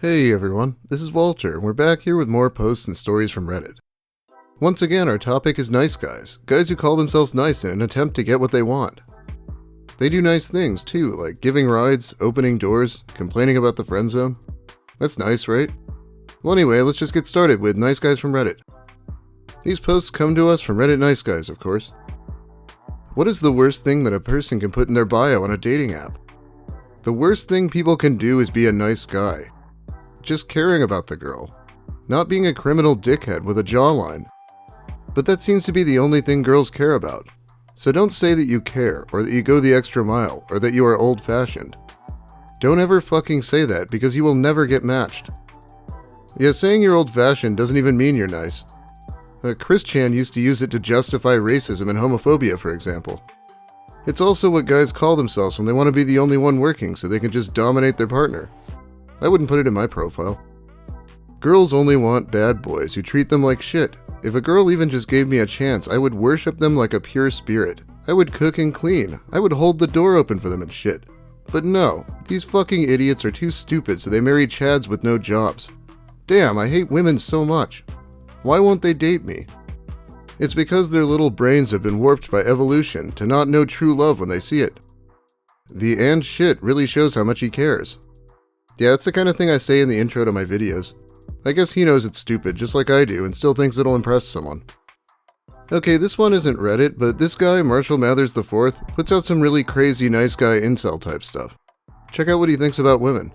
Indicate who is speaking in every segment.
Speaker 1: Hey everyone, this is Walter, and we're back here with more posts and stories from Reddit. Once again, our topic is nice guys who call themselves nice in an attempt to get what they want. They do nice things too, like giving rides, opening doors, complaining about the friend zone. That's nice, right? Well anyway, let's just get started with nice guys from Reddit. These posts come to us from Reddit nice guys, of course. What is the worst thing that a person can put in their bio on a dating app? The worst thing people can do is be a nice guy. Just caring about the girl. Not being a criminal dickhead with a jawline. But that seems to be the only thing girls care about. So don't say that you care, or that you go the extra mile, or that you are old-fashioned. Don't ever fucking say that, because you will never get matched. Yeah, saying you're old-fashioned doesn't even mean you're nice. Chris Chan used to use it to justify racism and homophobia, for example. It's also what guys call themselves when they want to be the only one working so they can just dominate their partner. I wouldn't put it in my profile. Girls only want bad boys who treat them like shit. If a girl even just gave me a chance, I would worship them like a pure spirit. I would cook and clean. I would hold the door open for them and shit. But no, these fucking idiots are too stupid, so they marry chads with no jobs. Damn, I hate women so much. Why won't they date me? It's because their little brains have been warped by evolution to not know true love when they see it. The "and shit" really shows how much he cares. Yeah, that's the kind of thing I say in the intro to my videos. I guess he knows it's stupid, just like I do, and still thinks it'll impress someone. Okay, this one isn't Reddit, but this guy, Marshall Mathers IV, puts out some really crazy nice guy incel type stuff. Check out what he thinks about women.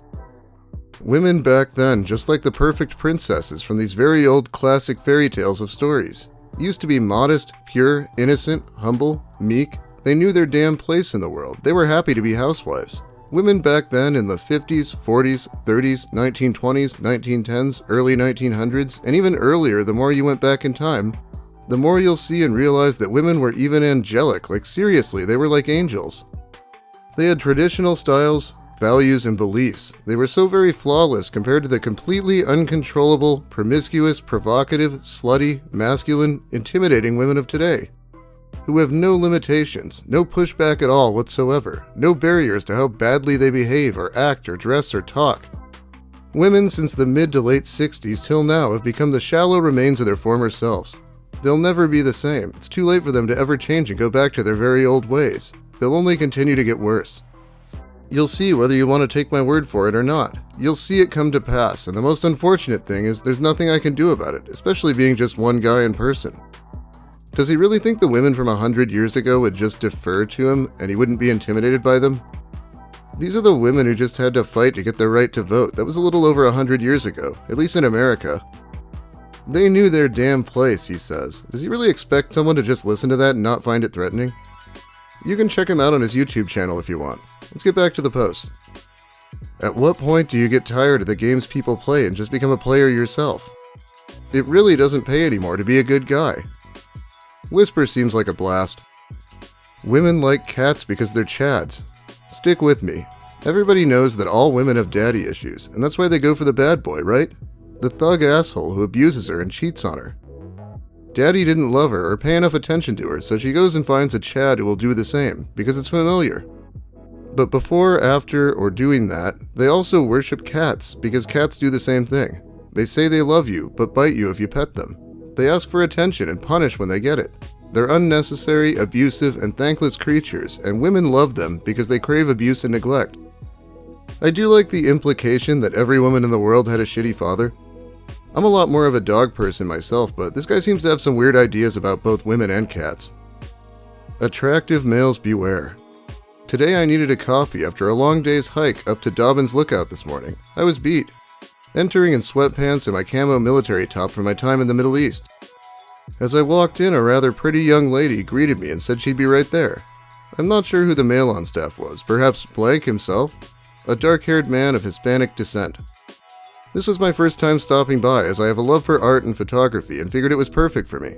Speaker 1: Women back then, just like the perfect princesses from these very old classic fairy tales of stories, used to be modest, pure, innocent, humble, meek. They knew their damn place in the world. They were happy to be housewives. Women back then in the 50s, 40s, 30s, 1920s, 1910s, early 1900s, and even earlier, the more you went back in time, the more you'll see and realize that women were even angelic, like seriously, they were like angels. They had traditional styles, values, and beliefs. They were so very flawless compared to the completely uncontrollable, promiscuous, provocative, slutty, masculine, intimidating women of today, who have no limitations, no pushback at all whatsoever, no barriers to how badly they behave or act or dress or talk. Women since the mid to late 60s till now have become the shallow remains of their former selves. They'll never be the same. It's too late for them to ever change and go back to their very old ways. They'll only continue to get worse. You'll see whether you want to take my word for it or not. You'll see it come to pass, and the most unfortunate thing is there's nothing I can do about it, especially being just one guy in person. Does he really think the women from 100 years ago would just defer to him and he wouldn't be intimidated by them? These are the women who just had to fight to get their right to vote. That was a little over 100 years ago, at least in America. They knew their damn place, he says. Does he really expect someone to just listen to that and not find it threatening? You can check him out on his YouTube channel if you want. Let's get back to the post. At what point do you get tired of the games people play and just become a player yourself? It really doesn't pay anymore to be a good guy. Whisper seems like a blast. Women like cats because they're chads. Stick with me. Everybody knows that all women have daddy issues, and that's why they go for the bad boy, right? The thug asshole who abuses her and cheats on her. Daddy didn't love her or pay enough attention to her, so she goes and finds a chad who will do the same, because it's familiar. But before, after, or doing that, they also worship cats, because cats do the same thing. They say they love you, but bite you if you pet them. They ask for attention and punish when they get it. They're unnecessary, abusive, and thankless creatures, and women love them because they crave abuse and neglect. I do like the implication that every woman in the world had a shitty father. I'm a lot more of a dog person myself, but this guy seems to have some weird ideas about both women and cats. Attractive males beware. Today I needed a coffee after a long day's hike up to Dobbins Lookout this morning. I was beat. Entering in sweatpants and my camo military top from my time in the Middle East. As I walked in, a rather pretty young lady greeted me and said she'd be right there. I'm not sure who the male on staff was, perhaps Blank himself, a dark-haired man of Hispanic descent. This was my first time stopping by, as I have a love for art and photography and figured it was perfect for me.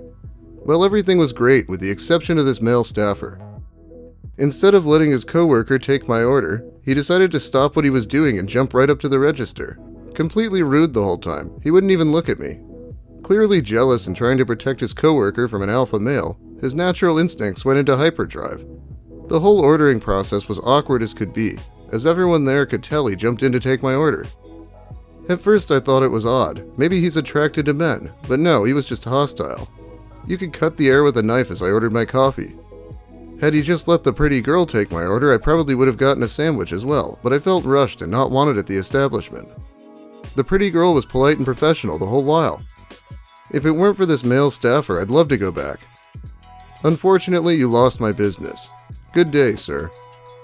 Speaker 1: Well, everything was great with the exception of this male staffer. Instead of letting his coworker take my order, he decided to stop what he was doing and jump right up to the register. Completely rude the whole time. He wouldn't even look at me. Clearly jealous and trying to protect his coworker from an alpha male, his natural instincts went into hyperdrive. The whole ordering process was awkward as could be, as everyone there could tell he jumped in to take my order. At first I thought it was odd. Maybe he's attracted to men, but no, he was just hostile. You could cut the air with a knife as I ordered my coffee. Had he just let the pretty girl take my order, I probably would have gotten a sandwich as well, but I felt rushed and not wanted at the establishment. The pretty girl was polite and professional the whole while. If it weren't for this male staffer, I'd love to go back. Unfortunately, you lost my business. Good day, sir.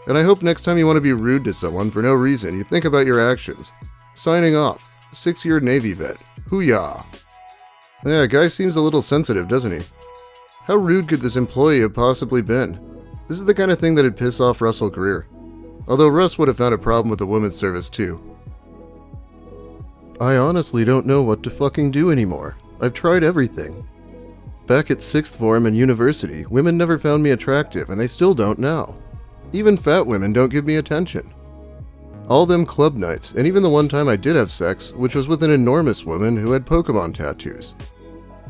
Speaker 1: And I hope next time you want to be rude to someone for no reason, you think about your actions. Signing off. 6-year Navy vet. Hoo-yah. Yeah, guy seems a little sensitive, doesn't he? How rude could this employee have possibly been? This is the kind of thing that'd piss off Russell Greer. Although Russ would have found a problem with the women's service too. I honestly don't know what to fucking do anymore. I've tried everything. Back at 6th form and university, women never found me attractive, and they still don't now. Even fat women don't give me attention. All them club nights, and even the one time I did have sex, which was with an enormous woman who had Pokemon tattoos.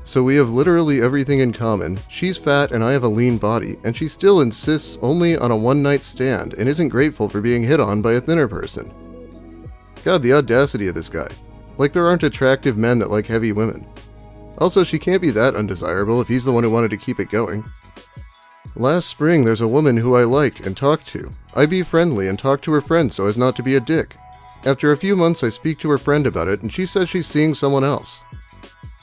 Speaker 1: So we have literally everything in common. She's fat and I have a lean body, and she still insists only on a one-night stand and isn't grateful for being hit on by a thinner person. God, the audacity of this guy. Like there aren't attractive men that like heavy women. Also, she can't be that undesirable if he's the one who wanted to keep it going. Last spring, there's a woman who I like and talk to. I be friendly and talk to her friend so as not to be a dick. After a few months, I speak to her friend about it, and she says she's seeing someone else.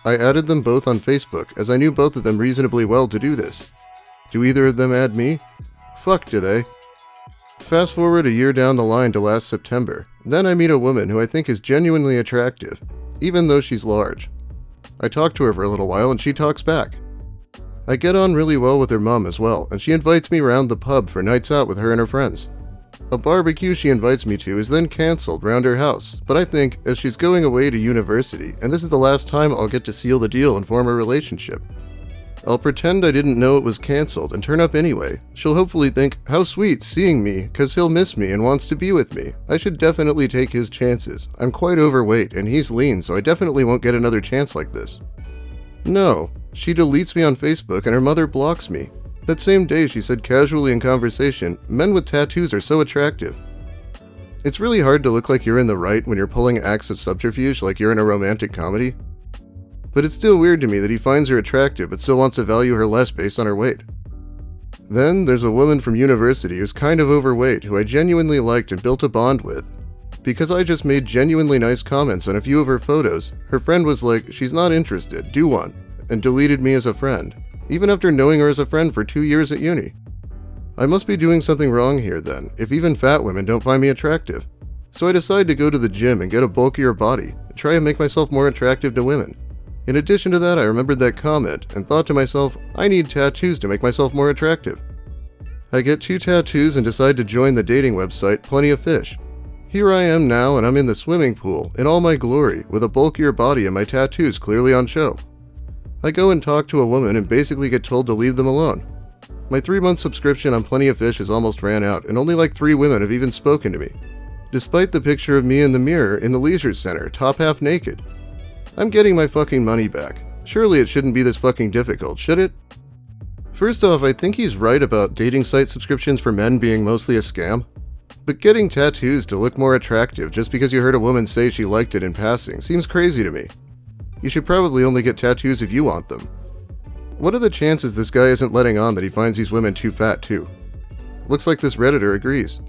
Speaker 1: I added them both on Facebook, as I knew both of them reasonably well to do this. Do either of them add me? Fuck, do they? Fast forward a year down the line to last September. Then I meet a woman who I think is genuinely attractive, even though she's large. I talk to her for a little while, and she talks back. I get on really well with her mom as well, and she invites me around the pub for nights out with her and her friends. A barbecue she invites me to is then cancelled round her house, but I think, as she's going away to university, and this is the last time I'll get to seal the deal and form a relationship, I'll pretend I didn't know it was cancelled and turn up anyway. She'll hopefully think, how sweet seeing me, cause he'll miss me and wants to be with me. I should definitely take his chances. I'm quite overweight and he's lean, so I definitely won't get another chance like this. No, she deletes me on Facebook and her mother blocks me. That same day she said casually in conversation, men with tattoos are so attractive. It's really hard to look like you're in the right when you're pulling acts of subterfuge like you're in a romantic comedy. But it's still weird to me that he finds her attractive but still wants to value her less based on her weight. Then there's a woman from university who's kind of overweight who I genuinely liked and built a bond with. Because I just made genuinely nice comments on a few of her photos, her friend was like, she's not interested, do one, and deleted me as a friend, even after knowing her as a friend for 2 years at uni. I must be doing something wrong here then, if even fat women don't find me attractive. So I decided to go to the gym and get a bulkier body, and try and make myself more attractive to women. In addition to that, I remembered that comment and thought to myself, I need tattoos to make myself more attractive. I get 2 tattoos and decide to join the dating website Plenty of Fish. Here I am now, and I'm in the swimming pool, in all my glory, with a bulkier body and my tattoos clearly on show. I go and talk to a woman and basically get told to leave them alone. My 3-month subscription on Plenty of Fish has almost ran out, and only like 3 women have even spoken to me, despite the picture of me in the mirror in the leisure center, top half naked. I'm getting my fucking money back. Surely it shouldn't be this fucking difficult, should it? First off, I think he's right about dating site subscriptions for men being mostly a scam. But getting tattoos to look more attractive just because you heard a woman say she liked it in passing seems crazy to me. You should probably only get tattoos if you want them. What are the chances this guy isn't letting on that he finds these women too fat too? Looks like this Redditor agrees.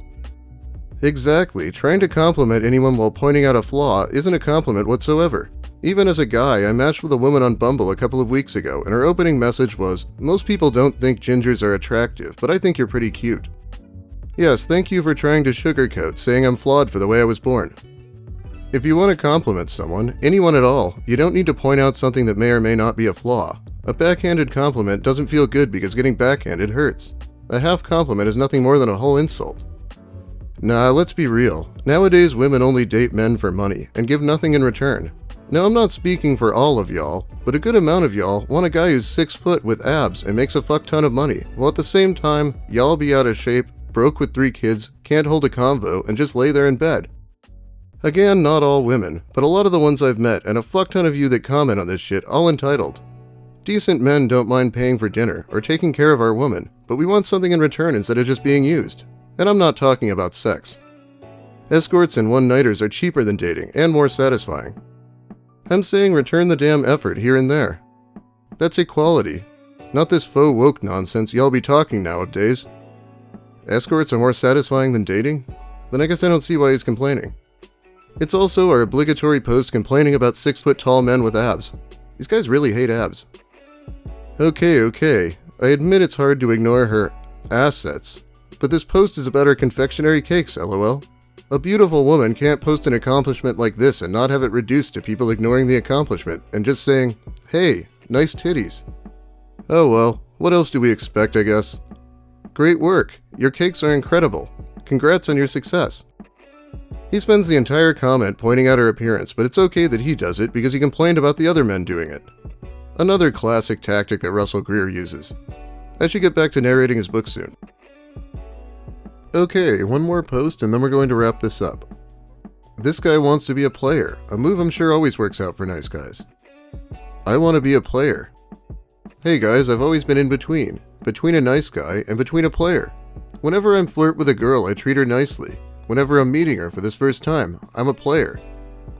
Speaker 1: Exactly, trying to compliment anyone while pointing out a flaw isn't a compliment whatsoever. Even as a guy, I matched with a woman on Bumble a couple of weeks ago, and her opening message was, most people don't think gingers are attractive, but I think you're pretty cute. Yes, thank you for trying to sugarcoat, saying I'm flawed for the way I was born. If you want to compliment someone, anyone at all, you don't need to point out something that may or may not be a flaw. A backhanded compliment doesn't feel good because getting backhanded hurts. A half compliment is nothing more than a whole insult. Nah, let's be real. Nowadays, women only date men for money and give nothing in return. Now, I'm not speaking for all of y'all, but a good amount of y'all want a guy who's 6 foot with abs and makes a fuck ton of money, while at the same time, y'all be out of shape, broke with 3 kids, can't hold a convo, and just lay there in bed. Again, not all women, but a lot of the ones I've met, and a fuck ton of you that comment on this shit, all entitled. Decent men don't mind paying for dinner or taking care of our woman, but we want something in return instead of just being used. And I'm not talking about sex. Escorts and one-nighters are cheaper than dating and more satisfying. I'm saying return the damn effort here and there. That's equality, not this faux woke nonsense y'all be talking nowadays. Escorts are more satisfying than dating? Then I guess I don't see why he's complaining. It's also our obligatory post complaining about 6-foot-tall men with abs. These guys really hate abs. Okay. I admit it's hard to ignore her assets, but this post is about her confectionery cakes, lol. A beautiful woman can't post an accomplishment like this and not have it reduced to people ignoring the accomplishment and just saying, hey, nice titties. Oh well, what else do we expect, I guess? Great work. Your cakes are incredible. Congrats on your success. He spends the entire comment pointing out her appearance, but it's okay that he does it because he complained about the other men doing it. Another classic tactic that Russell Greer uses. I should get back to narrating his book soon. Okay, one more post and then we're going to wrap this up. This guy wants to be a player, a move I'm sure always works out for nice guys. I want to be a player. Hey guys, I've always been in between a nice guy and between a player. Whenever I'm flirt with a girl, I treat her nicely. Whenever I'm meeting her for this first time, I'm a player.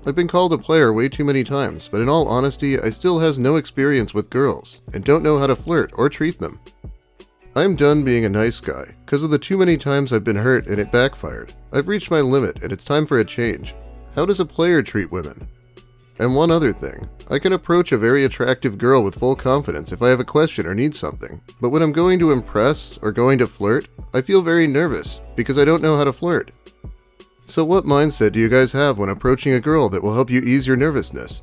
Speaker 1: I've been called a player way too many times, but in all honesty, I still has no experience with girls and don't know how to flirt or treat them. I'm done being a nice guy, because of the too many times I've been hurt and it backfired. I've reached my limit and it's time for a change. How does a player treat women? And one other thing, I can approach a very attractive girl with full confidence if I have a question or need something, but when I'm going to impress or going to flirt, I feel very nervous because I don't know how to flirt. So what mindset do you guys have when approaching a girl that will help you ease your nervousness?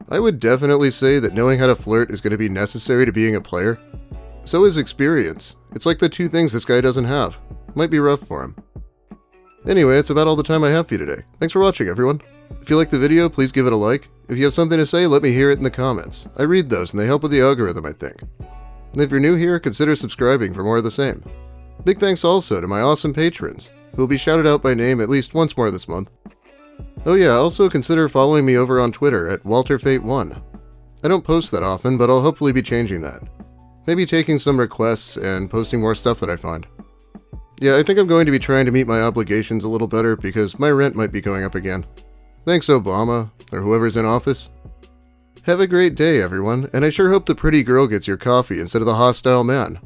Speaker 1: I would definitely say that knowing how to flirt is going to be necessary to being a player. So is experience. It's like the two things this guy doesn't have. Might be rough for him. Anyway, that's about all the time I have for you today. Thanks for watching, everyone. If you liked the video, please give it a like. If you have something to say, let me hear it in the comments. I read those and they help with the algorithm, I think. And if you're new here, consider subscribing for more of the same. Big thanks also to my awesome patrons, who will be shouted out by name at least once more this month. Oh yeah, also consider following me over on Twitter at WalterFate1. I don't post that often, but I'll hopefully be changing that. Maybe taking some requests and posting more stuff that I find. Yeah, I think I'm going to be trying to meet my obligations a little better because my rent might be going up again. Thanks, Obama, or whoever's in office. Have a great day, everyone, and I sure hope the pretty girl gets your coffee instead of the hostile man.